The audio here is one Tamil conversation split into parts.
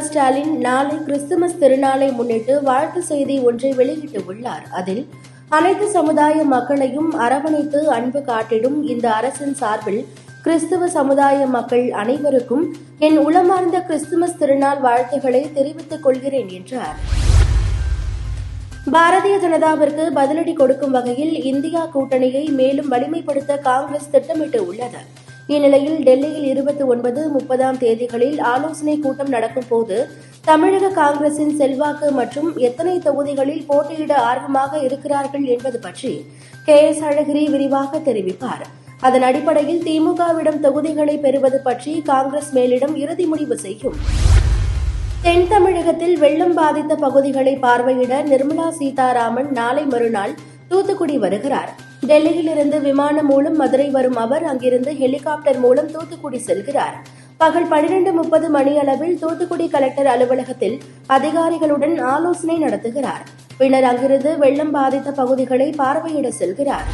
ஸ்டாலின் நாளை கிறிஸ்துமஸ் திருநாளை முன்னிட்டு வாழ்த்து செய்தி ஒன்றை வெளியிட்டுள்ளார். அதில் அனைத்து சமுதாய மக்களையும் அரவணைத்து அன்பு காட்டிடும் இந்த அரசின் சார்பில் கிறிஸ்துவ சமுதாய மக்கள் அனைவருக்கும் என் உளமார்ந்த கிறிஸ்துமஸ் திருநாள் வாழ்த்துக்களை தெரிவித்துக் கொள்கிறேன் என்றார். பாரதிய ஜனதாவிற்கு பதிலடி கொடுக்கும் வகையில் இந்தியா கூட்டணியை மேலும் வலிமைப்படுத்த காங்கிரஸ் திட்டமிட்டு உள்ளது. இந்நிலையில் டெல்லியில் 29, 30 தேதிகளில் ஆலோசனைக் கூட்டம் நடக்கும் போது தமிழக காங்கிரசின் செல்வாக்கு மற்றும் எத்தனை தொகுதிகளில் போட்டியிட ஆர்வமாக இருக்கிறார்கள் என்பது பற்றி KS அழகிரி விரிவாக தெரிவிப்பார். அதன் அடிப்படையில் திமுகவிடம் தொகுதிகளை பெறுவது பற்றி காங்கிரஸ் மேலிடம் இறுதி முடிவு செய்யும். தென் தமிழகத்தில் வெள்ளம் பாதித்த பகுதிகளை பார்வையிட நிர்மலா சீதாராமன் நாளை மறுநாள் தூத்துக்குடி வருகிறார். டெல்லியில் இருந்து விமானம் மூலம் மதுரை வரும் அவர் அங்கிருந்து ஹெலிகாப்டர் மூலம் தூத்துக்குடி செல்கிறார். பகல் 12:30 மணியளவில் தூத்துக்குடி கலெக்டர் அலுவலகத்தில் அதிகாரிகளுடன் ஆலோசனை நடத்துகிறார். பின்னர் அங்கிருந்து வெள்ளம் பாதித்த பகுதிகளை பார்வையிட செல்கிறார்.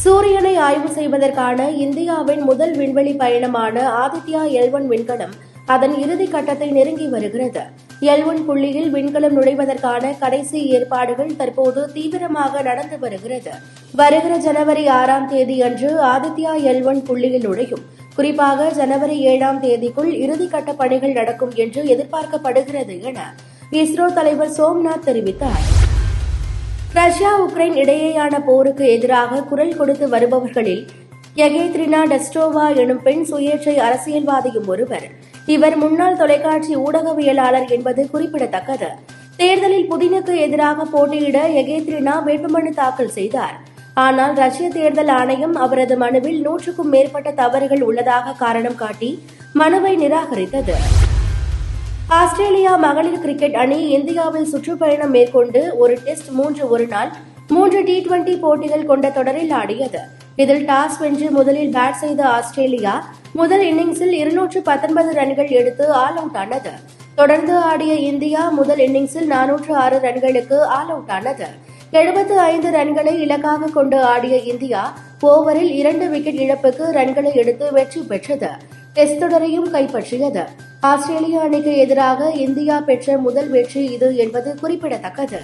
சூரியனை ஆய்வு செய்வதற்கான இந்தியாவின் முதல் விண்வெளி பயணமான ஆதித்யா L1 விண்கலம் அதன் இறுதி கட்டத்தை நெருங்கி வருகிறது. L1 புள்ளியில் விண்கலம் நுழைவதற்கான கடைசி ஏற்பாடுகள் தற்போது தீவிரமாக நடந்து வருகிறது. வருகிற ஜனவரி 6 தேதி அன்று ஆதித்யா L1 புள்ளியில் நுழையும். குறிப்பாக ஜனவரி 7 தேதிக்குள் இறுதிக்கட்ட பணிகள் நடக்கும் என்று எதிர்பார்க்கப்படுகிறது என இஸ்ரோ தலைவர் சோம்நாத் தெரிவித்தார். ரஷ்யா உக்ரைன் இடையேயான போருக்கு எதிராக குரல் கொடுத்து வருபவர்களில் எகேத்ரினா டெஸ்டோவா எனும் பெண் சுயேட்சை அரசியல்வாதியும் ஒருவர். இவர் முன்னாள் தொலைக்காட்சி ஊடகவியலாளர் என்பது குறிப்பிடத்தக்கது. தேர்தலில் புதினுக்கு எதிராக போட்டியிட எகேத்ரினா வேட்புமனு தாக்கல் செய்தார். ஆனால் ரஷ்ய தேர்தல் ஆணையம் அவரது மனுவில் 100க்கும் மேற்பட்ட தவறுகள் உள்ளதாக காரணம் காட்டி மனுவை நிராகரித்தது. ஆஸ்திரேலியா மகளிர் கிரிக்கெட் அணி இந்தியாவில் சுற்றுப்பயணம் மேற்கொண்டு ஒரு டெஸ்ட், 3 ஒருநாள், 3 T20 போட்டிகள் கொண்ட தொடரில் ஆடியது. இதில் டாஸ் வென்று முதலில் பேட் செய்த ஆஸ்திரேலியா முதல் இன்னிங்ஸில் 219 ரன்கள் எடுத்து ஆல் அவுட் ஆனது. தொடர்ந்து ஆடிய இந்தியா முதல் இன்னிங்ஸில் 406 ரன்களுக்கு ஆல் அவுட் ஆனது. 75 ரன்களை இலக்காக கொண்டு ஆடிய இந்தியா ஓவரில் 2 விக்கெட் இழப்புக்கு ரன்களை எடுத்து வெற்றி பெற்றது. டெஸ்ட் தொடரையும் கைப்பற்றியது. ஆஸ்திரேலிய அணிக்கு எதிராக இந்தியா பெற்ற முதல் வெற்றி இது என்பது குறிப்பிடத்தக்கது.